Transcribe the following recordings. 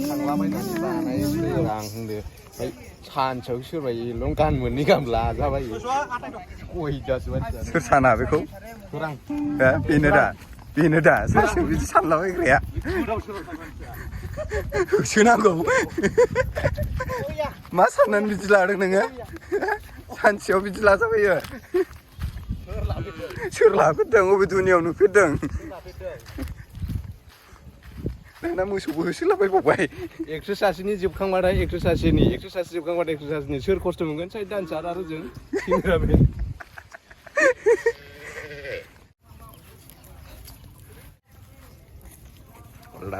थांला बायनानै जानाय रां होनदो सानसेयाव सोरबाय लंकान मोननै गाहाम लाजाबाय गयदासो मानसिया सोर साना बेखौ रां बेनो दा सोर बिदि सानलाबायग्राया होसोनांगौ मा साननानै बिदि लादों नोङो सानसेयाव बिदि लाजाबायो सोर लाफेरदों अबे दुनियाव नुफेरदों दाना मोसौबो होसोलाबायबावबाय एक्स' सासेनि जोबखांबाथाय एक्स' सासेनि सोर खस्थ' मोनगोन साइड डान्सार आरो जों केमेरामेन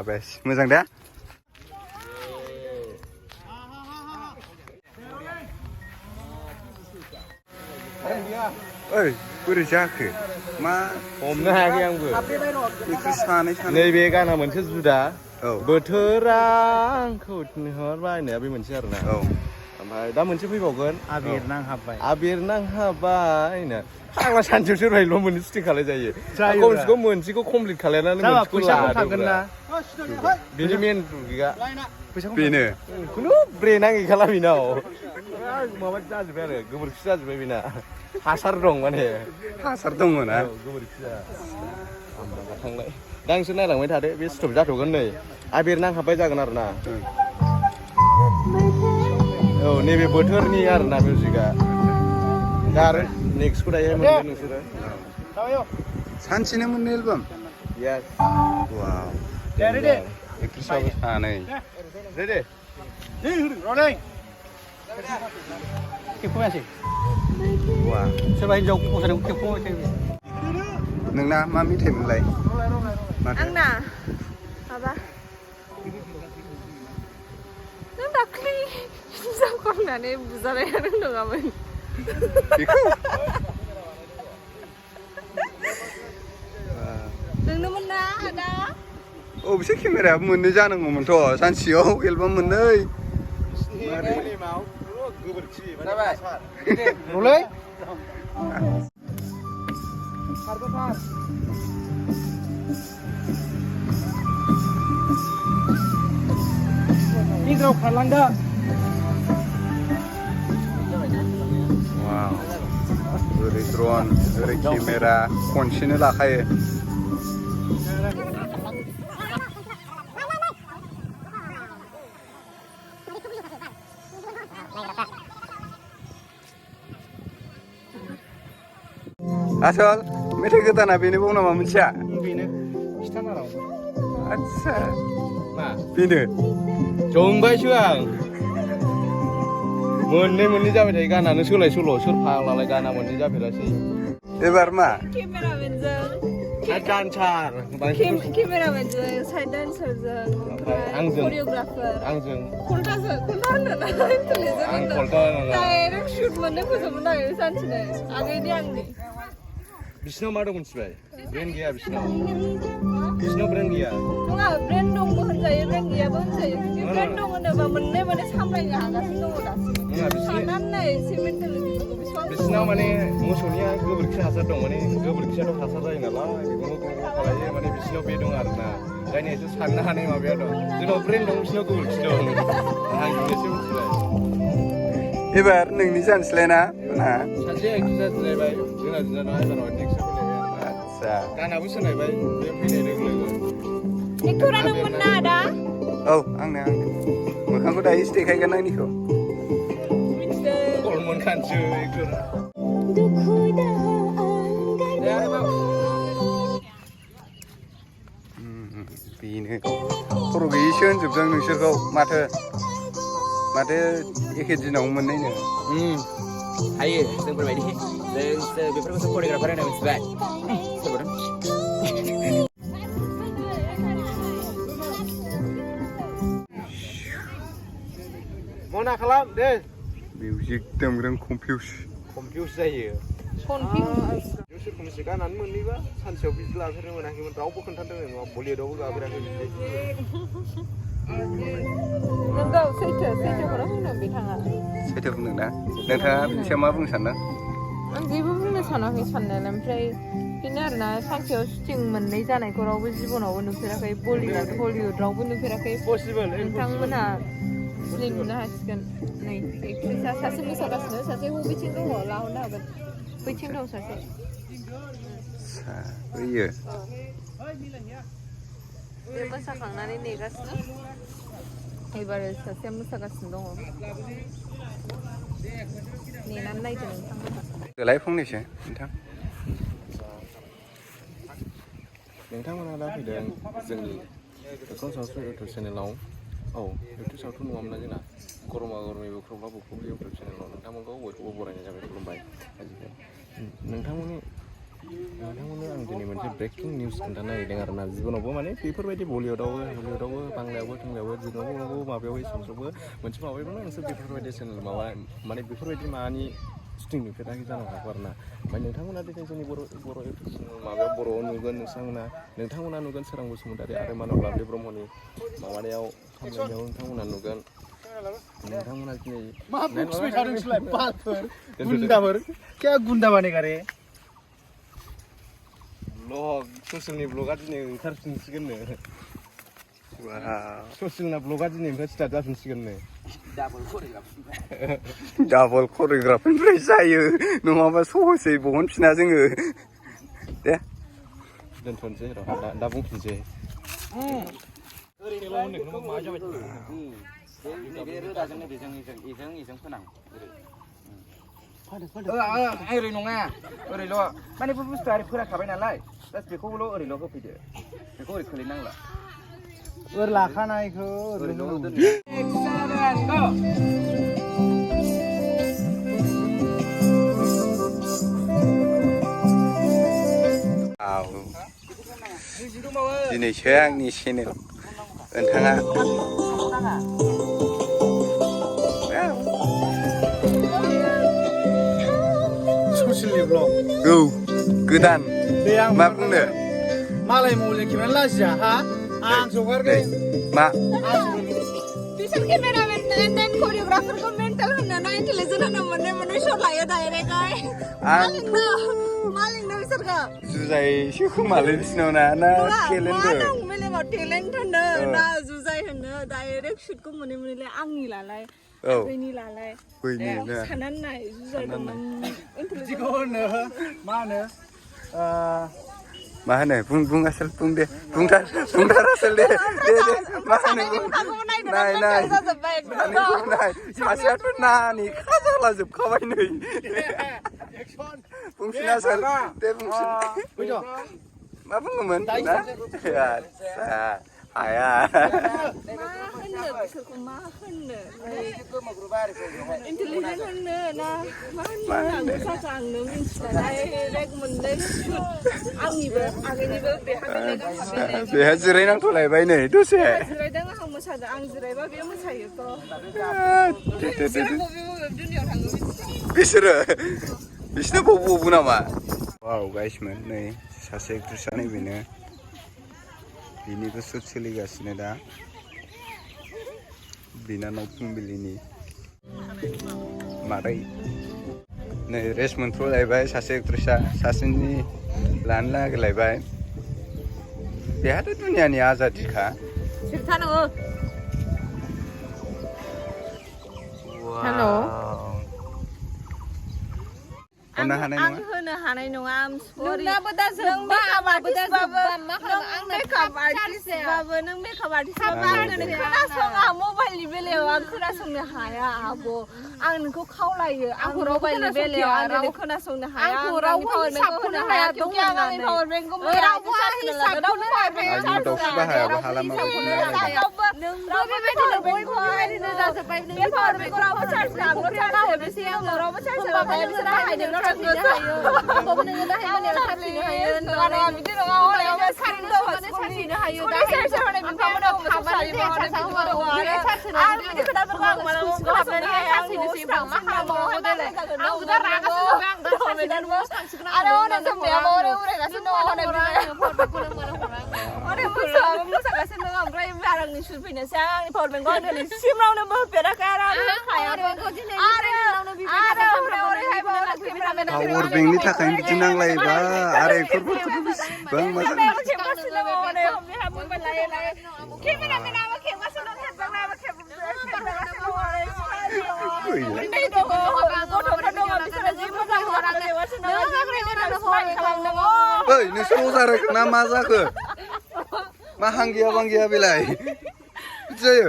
बेस मोजां दा ओइ बोरै जाखो मा हमनो हायाखै आंबो नैबे गाना मोनसे जुदा बोथोरा आंखौ थिनहरबाय बे मोनसे आरोना ओमफ्राय दा मोनसे फैबावगोन आबिर नांहाबाय फाग्ला सानसेयाव सोरबायल' मोनसे सुटिं खालाय जायो खमसेखम मोनसेखौ कमप्लिट खालायनानै मोनसेखौ लादोंना बेनि मेन गैया बेनो खुनु ब्रेना गैखाला बेनाव माबा जाजोब्बाय आरो गोबोरखि जाजोब्बाय बेना हासार दं माने हासार दङ ना गोबोरखिया थांलाय दा नोंसोर नायलांबाय थादो बे स्टप जाथ'गोन नै आबिर नांहाबबाय जागोन आरो ना औ नैबे बोथोरनि आरोना मिउजिकआ दा आरो नेक्स्टखौ दायो मोनगोन नोंसोरो सानसेनो मोननै एलबाम यस वाव रेडि एक्ट्रेसाबो सानै रेडि रनिं खेबख'यासै वाव सोरबा हिन्जाव मोसानायखौ खेबख'यासै नोंना मा मेथाइमोनलाय आंना माबा नों दाख्लि हिन्जाव खननानै बुजानाया नों नङामोन नोंनोमोन ना आदा अबेसे केमेरायाबो मोननै जानांगौमोनथ' सानसेयाव एलबाम मोननै गोबोरखि रलै बिग्राव खारलांदो वाव ओरै ड्रन ओरै केमेरा खनसेनो लाखायो आसल मेथाइ गोदाना बेनोबाव नामा मोनसेया बेनो खिथाना राव आदसा मा बेनो जंबायसो आं मोननै जाबाय थायो गानानो सोलाय सोल' सोर फाग्लालाय गाना मोननै जाफेरासै एबार मा केमेरामेनजों साइड डान्सार केमेरामेनजों साइड डान्सारजों आंजों करिय'ग्राफार आंजों खल्था होनो ना आं खल्था डाइरेक्ट शुट मोननो फोजोबनो नागिरो सानसेनो आगैनि आंनि बिसिनाव मा दं मिथिबाय ब्रेन्ड गैया बिसिनाव ब्रेन्ड गैया नङा ब्रेन्ड दंबो होनजायो ब्रेन्ड गैयाबो होनजायो ब्रेन्ड दं होनोबा मोननै माने सामलायनो हागासिनो दङ दासिम साननानै नाय एसे मेन्टेलिटिफोरखौ बेसेबां बिसिनाव माने मोसौनिया गोबोरखि हासार दं माने गोबोरखियाथ' हासार जायो नालाय बेखौनो खालायो माने बिसिनाव बे दं आरोना जायनि एसे साननो हानाय माबाया दं जोंनाव ब्रेन्ड दं बिसिनाव गोबोरखि दं आं एसे मिथिबाय एबार नोंनि जानोसैलाय ना सासे एक्ट्रेस जाहैबाय जोंना बिनानावा एबाराव नेक्स्टआव फैलायबाय आदसा गानाबो सोलायबाय बे फैनाय लोगो लोगो एक्टरा नोंमोन ना आदा औ आंनो मोखांखौ दायोसो देखायगोन आंनिखौ गलमन खानसो एक्टरा बेनो खर' गैयैसो होनजोबदों नोंसोरखौ माथो एखे दिनाव मोननैनो हायो जोंफोरबायदि बेफोरखौसो करिय'ग्राफार होनो मिथिबाय मना खालाम दे मिउजिक दामग्रा कमफ्युज जायो सोरखौ मिथियो गानानै मोननैबा सानसेयाव बिदि लाफेरनो मोनाखैमोन रावबो खोन्थादों नङा बलिउडआवबो गाफेराखै नोंगौ सैथोखौनो बुंदों बिथाङा सैथो बुंदों ना नोंथाङा बिनि सायाव मा बुंनो सानदों आं जेबो बुंनो सानाखै साननायालाय ओमफ्राय बेनो आरोना सानसेयाव शुटिं मोननै जानायखौ रावबो जिबनावबो नुफेराखै बलिउड हलिउड रावबो नुफेराखै नोंथांमोना दिनै नुनो हासिगोन नै एक्ट्रेसा सासे मोसागासिनो सासे बबेथिं दङ लाहरनो हागोन बैथिं दं सासे बैयो बे मोसाखांनानै नेगासिनो एबार सासेया मोसागासिनो दङ नेनानै नायदो नोंथांमोना देलाय फंनैसो नोंथां नोंथांमोना दा फैदों जोंनि एकाउन्ट सावथुन इउटुब चेनेलाव इउटुब सावथुन नङामोन जोंना गरमा गरमि बुख्रुबला बुख्रुबलि इउटुब चेनेलाव नोंथांमोनखौ बयखौबो बरायनाय जाबाय खुलुमबाय नोंथांमोननो आं दिनै मोनसे ब्रेकिं निउस खोन्थानो नागिरदों आरोना जिबनावबो माने बेफोरबायदि बलिउडआवबो हलिउडआवबो बांलायावबो थंलायावबो जिबनावबो माबायावबो एसामिसावबो मोनसे माबायावनो नोंसोर बेफोरबायदि चेनेल माने बेफोरबायदि माबानि शुटिं नुफेराखै जानो हागौ आरोना ओमफ्राय नोंथांमोना दिनै जोंनि बर' इउटुब चेनेल माबायाव बर'आव नुगोन नोंथांमोना नुगोन सोरां बसुमतारी आरो मानब लाबलि ब्रह्मनि माबानायाव सामलायनायाव नोंथांमोना नुगोन नोंथांमोना दिनै मा बुक्सबाय थादों नोंसोरलाय बालफोर गुन्दाफोर क्या गुन्दा बानायगा रे ब्लग ससियेलनि ब्लगआ दिनै ओंखारफिनसिगोननो ससियेलना ब्लगआ दिनैनिफ्राय स्टार्ट जाफिनसिगोननो डाबल करिय'ग्राफिनिफ्राय जायो नङाबा सहसै बहनफिना जोङो दे दोनथ'नोसै र' दा बुंफिनसै नैबे रोदाजोंनो बेजों फोनां ओरै नङा ओरैल' माने बे बुस्थुआ ओरै फोराखाबाय नालाय जास्ट बेखौल' ओरैल' होफैदो बेखौ ओरै खोलैनांला ओरै लाखानायखौ ओरैल' दोनदो दिनैसो आंनि चेनेल नोंथाङा ससियेलनि ब्लग औ गोदान दे आं मा बुंनो मालाय मौले खेबनानै लाजिया हा आं जगारगोन मा बिसोर केमेरामेन एन्ड कोरियोग्राफारखौ मेन्टेल होनना इन्टेलिजेन्ट होनना मोननै शट लायो डाइरेक्टहाय मालिकनो बिसोरखौ जुजाइसो खोमालै बिसिनाव ना टेलेन्टबो मेलेमाव टेलेन्ट होनो ना जुजाइ होनो डाइरेक्ट शुटखौ मोनैलाय आंनि लालाय बैनि लालाय साननानै नाय जुजाइ दं बिदिखौ होनो मा होनो बुं आसोल बुं दे बुंथार आसोल दे मा होनो नाय सासेयाथ' नानि खाजाला जोबखाबाय नै बुंफिन आसोल दे बुंफिन मा बुङोमोन हाया बिसोरखौ मा होननो इन्टेलिजेन्ट होननो ना मा होननो आंनो मिन्थिला डाइरेक्ट मोननै आंनिबो आगैनिबो बेहा जिरायनांथ'लायबाय नै दसे जिरायदों आं मोसादों आं जिरायबा बे मोसायोथ' दुनियाव थाङो बिसोरनो बबो नामा वाव गाइसमोन नै सासे एक्ट्रेसा नै बेनो बिनिबो शुट सोलिगासिनो दा बिनानाव फुंबिलिनि मादै नै रेस्ट मोनथ'लायबाय सासे एक्ट्रेसा सासेनि लानो नागिरलायबाय बेहाथ' दुनियानि आजादिखा हेल' होनो हानाय नङा आं होनो हानाय नङा आम सरि नोंनाबो दा जोंबा आर्टिस्टबाबो नों मेकआप आर्टिस्टबाबो नों मेकआप आर्टिस्टबाबो आंनो खोनासङा मबाइलनि बेलायाव आं खोनासंनो हाया आब' आं नोंखौ खावलायो आं मबाइलनि बेलायाव आं रावबो खोनासंनो हाया आं रावबो हिसाब होनो हाया दं आंनि पावार बेंकखौ रावबो हिसाब होनो हाया नोंबो बेबायदिनो बयबो बेबायदिनो जाजोब्बाय बे पावार बेंकखौ रावबो चार्ज हरनोसै आङो रावबो चार्ज होआखै मोसागासिनो ओमफ्राय आंनि सुरफैनोसै आंनि पावार बेंकआव दिनै सिमरावनो बोफेराखै आरो पावार बेंकनि थाखायनो बिदि नांलायोबा आरो बेफोरखौथ' बेसेबां मोजां ओइ नोंसोर अजा रोखो ना मा जाखो मा हांगिया बांगिया बेलाय बिदि जायो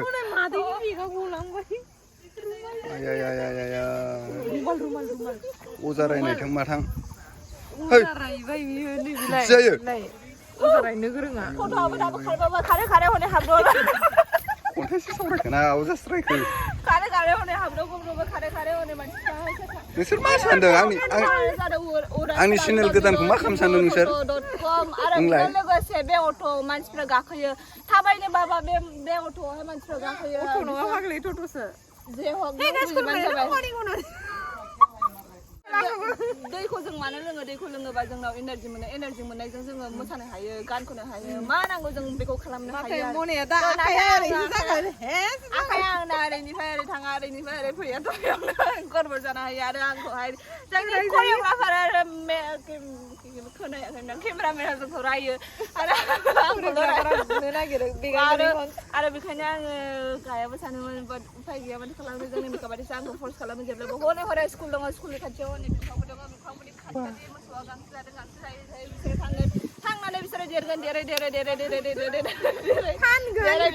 अजा रायनायथों माथां जायो खन्थाइसो सावरायखो ना अजासो रायखो नोंसोर मा सानदों आंनि चेनेल गोदानखौ मा खालामनो सानदों नोंसोर बुंलाय लोगोसे बे अट' मानसिफ्रा गाखोयो थाबायनो बाबा बे अट'आवहाय मानसिफ्रा गाखोयो अट' नङा फाग्लि टट'सो जे हक दैखौ जों मानो लोङो दैखौ लोङोबा जोंनाव एनार्जि मोनो एनार्जि मोननायजों जोङो मोसानो हायो गान खननो हायो मा नांगौ जों बेखौ खालामनो हायो आखाया आंना ओरैनिफ्राय ओरै थाङा ओरैनिफ्राय ओरै फैयाथ' गरबर जानो हायो आरो आंखौहाय जोंनि करिय'ग्राफार आरो खोनायाखै केमेरामेना जोंखौ रायो आरो आरो बेखायनो आङो गायाबो सानोमोन बाट उफाय गैया माथो खालामनो जोंनि मेकआप आर्टिस्टआ आंखौ फर्स खालामो जेब्लाबो हनै हरै स्कुल दङ स्कुलनि खाथियाव हनै बिफांबो दङ बिफांफोरनि खाथियाव मोसौआ गांसो जादों गांसो जायै जायै बिसोरो थांगोन थांनानै बिसोरो देरगोन देरै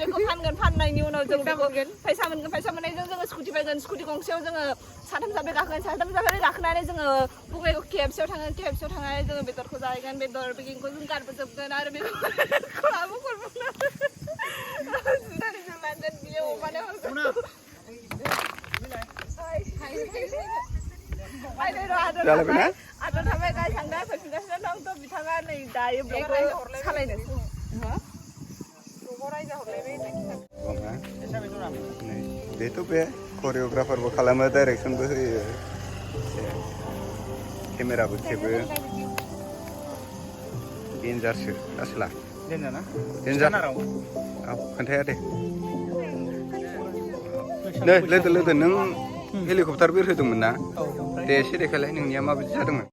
बेखौ फानगोन फाननायनि उनाव जों बेखौ फैसा मोननायजों जोङो स्कुटि बायगोन स्कुटि गंसेयाव जोङो साथाम साब्रै गाखोगोन साथाम साब्रै गाखोनानै जोङो बङाइगाव KFC आव थांगोन KFC आव थांनानै जोङो बेदरखौ जाहैगोन बेदर बेगिंखौ जों गारबोजोबगोन आरो बेखौ जुनानै जों लांगोन बियो अमानो हरगोन आदा थाबाय गाय थांदा फैफिनगासिनो दं थ' बिथाङा नै दायो ब्लगखौ सालायनोसै बेथ' बे करिय'ग्राफारबो खालामो डाइरेक्सनबो होयो केमेराबो खेबो डेन्जारसो आसोला डेन्जार औ खोन्थाया दे नै लोदो नों हेलिकप्टार बिरहोदोंमोन ना दे एसे देखायलाय नोंनिया माबायदि जादोंमोन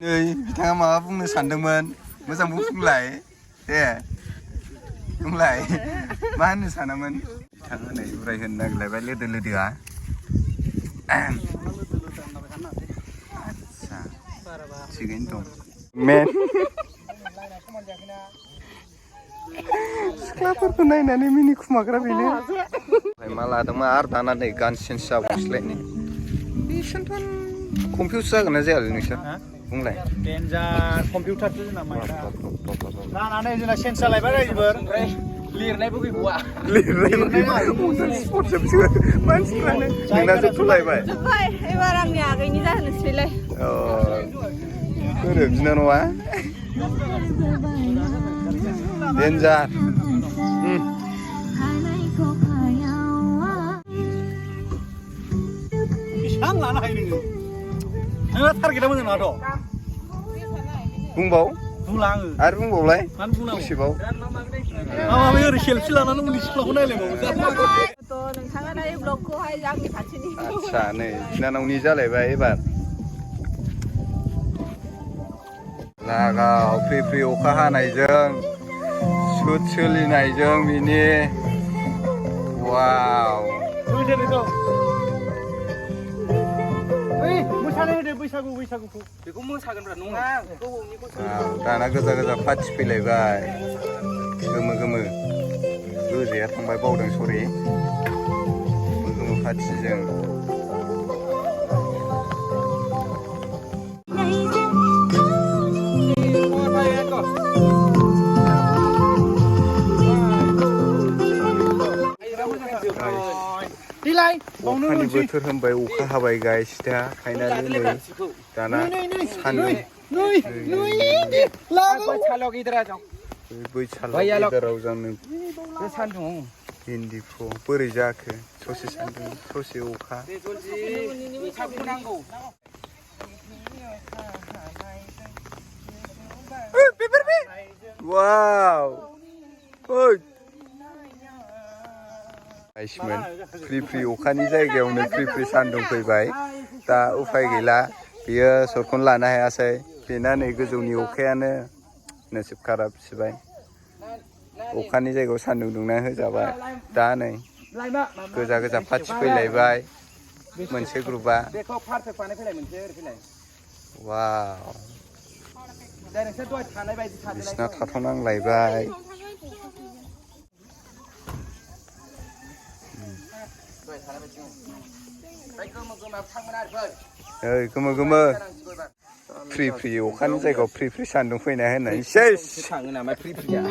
नै बिथाङा माबा बुंनो सानदोंमोन मोजां बुंलाय दे बुंलाय मा होननो सानामोन बिथाङा नै उराय होनो नागिरलायबाय लोदोआ आदसा थिगैनो दं मेन सिख्लाफोरखौ नायनानै मिनि खुमाग्रा बेनो मा लादोंमोन आरो दाना नै गान चेन्ज जाबावसैलायनो बिसोरथ' कमपिउस जागोन ना जायालै नोंसोर बुंलाय डेन्जार कम्पिउटारसो जोंना माइना लानानै जोंना चेन्ज जालायबाय रायजोफोर लिरनायबो गैबावा मानसिफ्रानो नोंना जोबथ'लायबाय एबार आंनि आगैनि जाहोनोसैलाय बोरो बिनानावा डेन्जार बेसेबां लानो हायो नोङो टारगेटआ मोजां नङाथ' बुंबाव बुंला आङो आरो बुंबावलाय मानो बुंनांगौ गुसेबाव माबा ओरै सेल्फि लानानै उननि सिख्लाखौ नायलायबावो नोंथाङा दायो ब्लगखौहाय आंनि खाथिनि आदसा नै बिनानावनि जालायबाय एबार लागाव फ्रि फ्रि अखा हानायजों सुट सोलिनायजों बिनि वाव मोसानो होदो बैसागुखौ बेखौ मोसागोनब्रा नङा दाना गोजा पार्टि फैलायबाय गोमो गोजाया थांबाय बावदों सरि गोमो पार्टिजों अखानि बोथोर होनबाय अखा हाबाय गाइस दा फाइनालि नै दाना सान्दुं बैसागु गेजेराव जों सान्दुं हिन्दीखौ बोरै जाखो ससे सान्दुं ससे अखा वाव आइसमोन फ्रि फ्रि अखानि जायगायावनो फ्रि फ्रि सान्दुं फैबाय दा उफाय गैला बियो सर्टखौनो लानो हायासै बेना नै गोजौनि अखायानो नोसिब खाराब सिबाय अखानि जायगायाव सान्दुं दुंना होजाबाय दा नै गोजा गोजा फाथि फैलायबाय मोनसे ग्रुपआ वाव बिसिना थाथ'नांलायबाय ओइ गोमो गोमो फ्रि फ्रि अखानि जायगायाव फ्रि फ्रि सान्दुं फैना होननानै सेस थाङो नामा फ्रि फ्रिया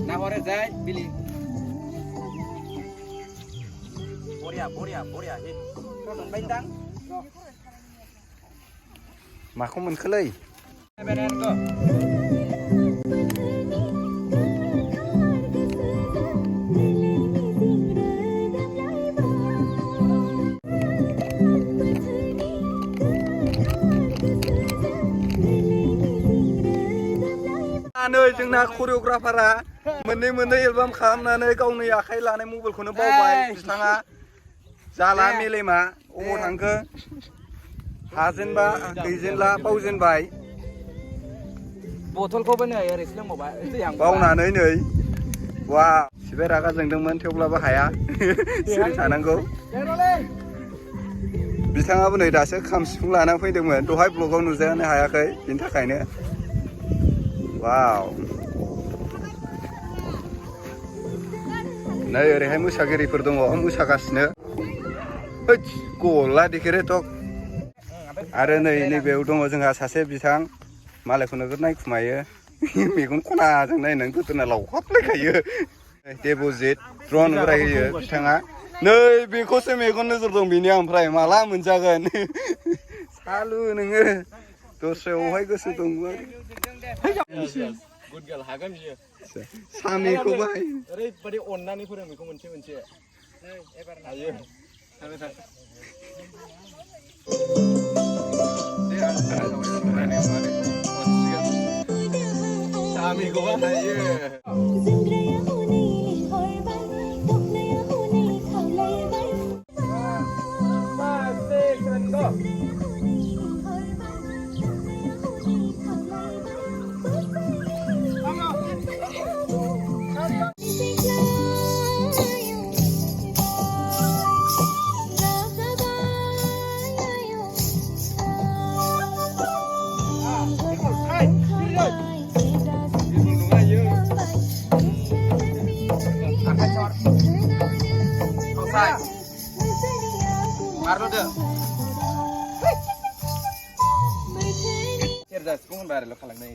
नाहरे जाय बिलि बरिया हे मोनबायदां माखौ मोनखोलै नै जोंना करिय'ग्राफारा मोननै एलबाम खालामनानै गावनि आखाइ लानाय मबाइलखौनो बावबाय बिथाङा जाला मेलेमा अबाव थांखो हाजेनबा गैजेनला बावजेनबाय बथलखौबो नै ओरैसो लोंबावबाय बावनानै नै वा सिबाय रागा जोंदोंमोन थेवब्लाबो हाया सिरि थानांगौ बिथाङाबो नै दासो खाम सिफुं लानानै फैदोंमोन दहाय ब्लगाव नुजानो हायाखै बिनि थाखायनो वाव नै ओरैहाय मोसागिरिफोर दङ मोसागासिनो गला देखेरेथ' आरो नै नैबेयाव दङ जोंहा सासे बिथां मालायखौ नोगोद नायखुमायो मेगन खनाजों नायनानै गोदोना लावहाबलायखायो देबजित द्रन उरायहोयो बिथाङा नै बेखौसो मेगन नोजोर दं बेनि ओमफ्राय माला मोनजागोन सालु नोङो दस्रायावहाय गोसो दं सामिखौबाय ओरैबादि अननानै फोरों बेखौ मोनसे हायो सामिखौबा हायो Marlo सेरजा सिफुं होनबा आरो खालामनाय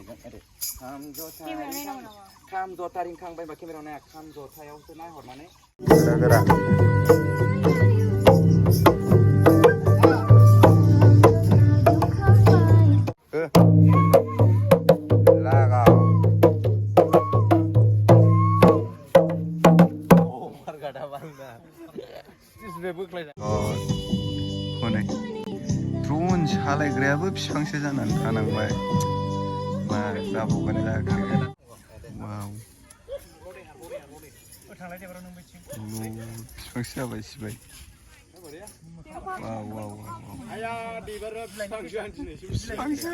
खाम जथा रिंखांबाय बा केमेरायाव नाया खाम जथायावसो नायहरनानै गोरा लागाव हनै ड्रन सालायग्रायाबो बिफांसो जानानै थानांबाय मा जाबावगोन जाखो वाव बिफांसो जाबाय सिबाय वाव वाव बिफांसो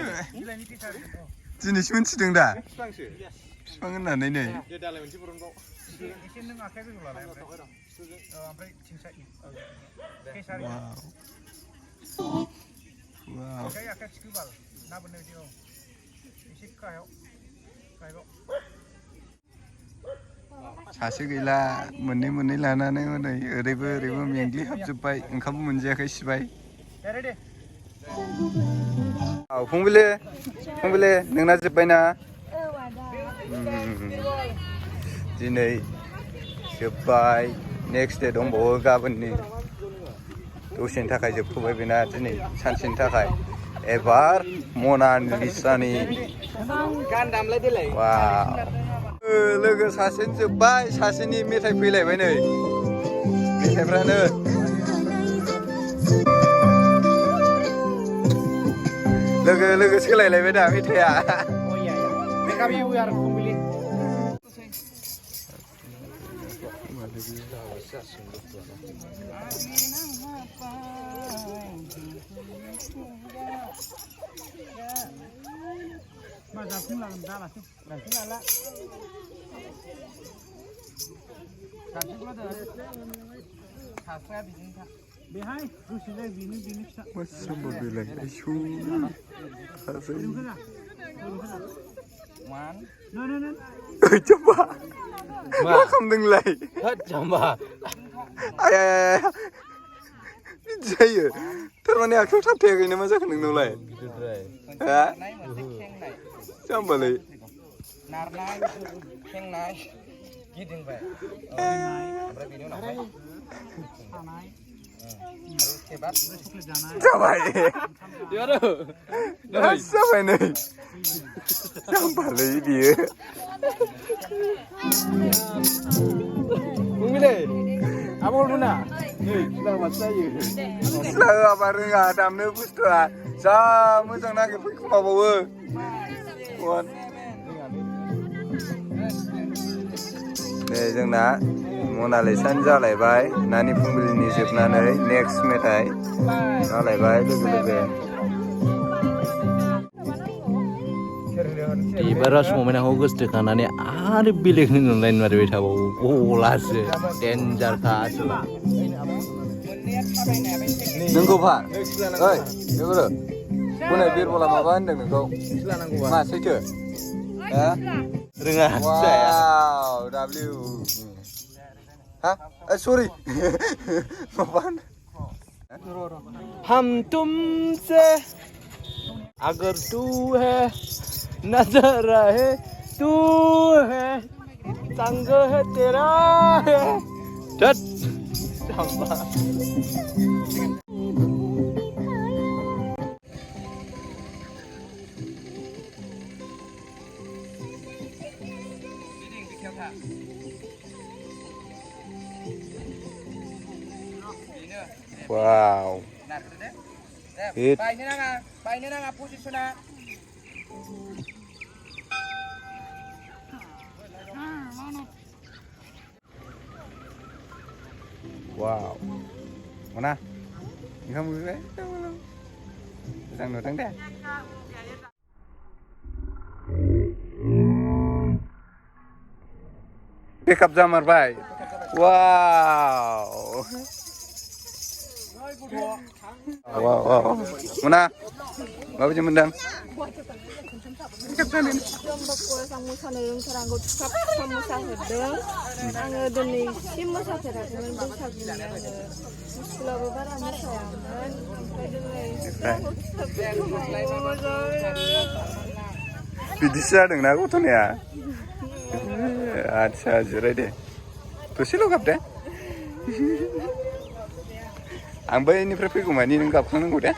दिनैसो मिथिदों दा बिफां होननानै नै सासे गैला मोननै लानानै हनै ओरैबो मेंग्लिहाबजोब्बाय ओंखामबो मोनजायाखै सिबाय फुंबिलि नोंना जोब्बायना दिनै जोब्बाय नेक्स्ट डे दंबावो गाबोननि दसेनि थाखाय जोबथ'बाय बेना दिनै सानसेनि थाखाय एबार मनालिसानि गान दामलाय देलाय लोगो सासेनि जोब्बाय सासेनि मेथाइ फैलायबाय नै मेथाइफ्रानो लोगो सोलायलायबाय दा मेथाइआ Kami we are complete. Mas aku langsung dah lah. Langsung lah. Kasih gua dah. Kasih begini tak. Behind, terus ini begini. Masa mobilnya isu. Kasih. One. No. Coba. Mak kamdenglah. Coba. Ay. Jaya. Termani aku tak tega ini masa kena nolai. Ha? Coba lagi. Narnai, kengnai, giding baik. Berapa ini nak baik? Harus hebat. Coba ni. Jauh. Sampai ni. Sampai lagi dia. Bumile. Apa guna? Selamat saya. Selamat bareng Adam ni bustuh. Sama macam nak pergi ke bawah. Kuat. Ni जोंना मनालिसानि जालायबाय नानि फुंबिलिनि जोबनानै next मेथाइ जालायबाय लोगो Ibarat momen aku gostekanane ada bilik online mari tahu golaso danger kas नोंगौ फा ओइ लोगो बुंनाय बिरबला माबा होनदों नोंखौ मा सैथो हा रोङा वाव W हा सॉरी माबा हम तुमसे अगर तू है नजर है तू है संग है तेरा है dot wow hit Baik ni nang posisinya. wow mana kamu juga datang deh pick up jamar bay wow mana bapak mendang Lombokku sang mosaनो रोंथारांगौ थुखाब थुखाब मोसाहोदों आङो दिनैसिम मोसाफेराखैमोन बैसागुनि आङो स्कुलावबो बारा मोसायामोन ओमफ्राय दिनै बिदिसो जादोंना गथ'निया आदसा जिराय दे दसेल' गाब दे आं बैनिफ्राय फैगौ मानि नों गाबखांनांगौ दे